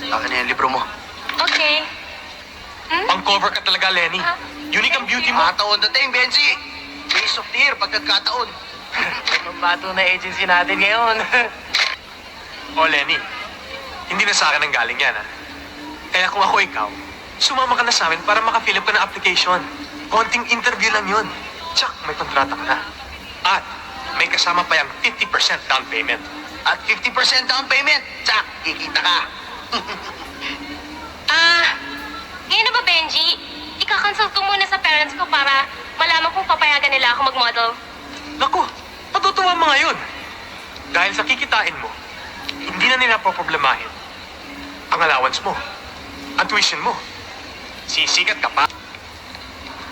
Akin na yung libro mo. Okay. Pang-cover ka talaga, Lenny. Unique ang beauty mo. Kataon dating, Benji. Face of the year, pagkakataon. Mabato na agency natin ngayon. O, Lenny, hindi na sa akin ang galing yan, ha? Kaya kung ako ikaw, sumama ka na sa amin para makafill up ka ng application. Konting interview lang yun. Tsak, may kontrata ka na. At may kasama pa yung 50% down payment. At 50% down payment. Tsak, kikita ka. Ngayon na ba, Benji? Ika-consult ko muna sa parents ko para malaman kung papayagan nila ako mag-model. Naku, matutuwa mga yun. Dahil sa kikitain mo, hindi na nila poproblemahin ang allowance mo, ang tuition mo. Sisikat ka pa.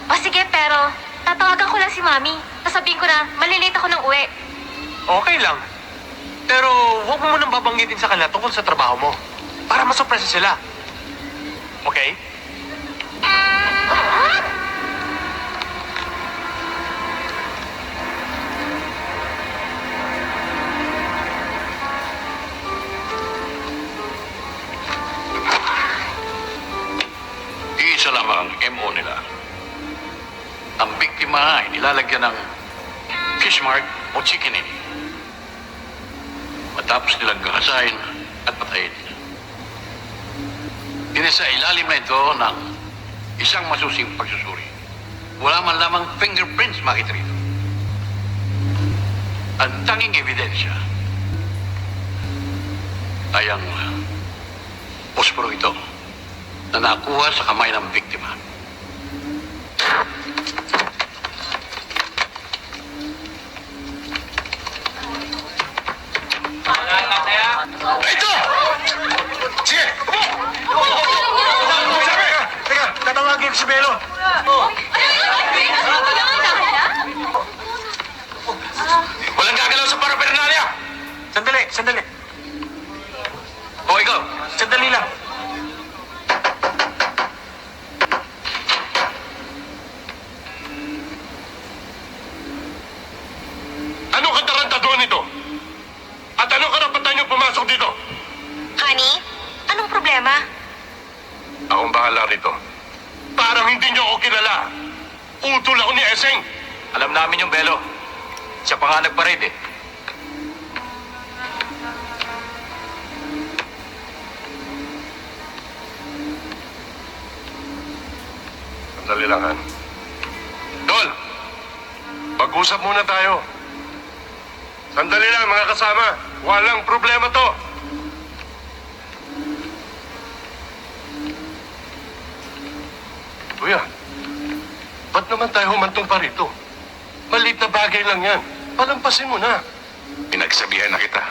O sige, pero tatawagan ko lang si Mami. Sasabihin ko na malilate ako ng uwi. Okay lang. Pero huwag mo munang babanggitin sa kanila tungkol sa trabaho mo para masurpresa sila. Okay? Iisa lamang ang MO nila. Ang biktima ay nilalagyan ng fish mark o chickening. Matapos nilang gahasain at patayin. Inisa ilalim na ito ng isang masusing pagsusuri. Wala man lamang fingerprints makita rito. Ang tanging ebidensya ay ang posporo ito na nakuha sa kamay ng biktima. Ito! Sige! Teka, tatawagin ko si Belo. Walang gagalaw sa parafernalia! Sandali, sandali. O ikaw, sandali lang. Anong katarantaduhan nito? At anong karapatan niyo pumasok dito? Honey, anong problema? Akong bahala rito. Parang hindi niyo ako kilala. Utol ako ni Eseng. Alam namin yung Belo. Siya pa nga nagparade eh. Sandali lang, Han. Dol! Mag-usap muna tayo. Sandali lang, mga kasama. Walang problema to. Kuya, ba't naman tayo humantong pa rito? Maliit na bagay lang yan. Palampasin mo na. Pinagsabihan na kita.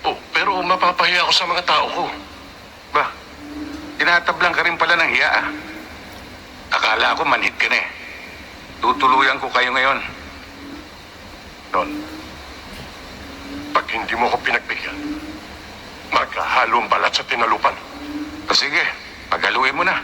Oh, pero mapapahiya ako sa mga tao ko. Ba, tinatablang ka rin pala ng hiya ah. Akala ko manhid ka na eh. Tutuluyan ko kayo ngayon. Don, pag hindi mo ako pinagbigyan, magkahalo ang balat sa tinalupan. O sige, paghaluin mo na.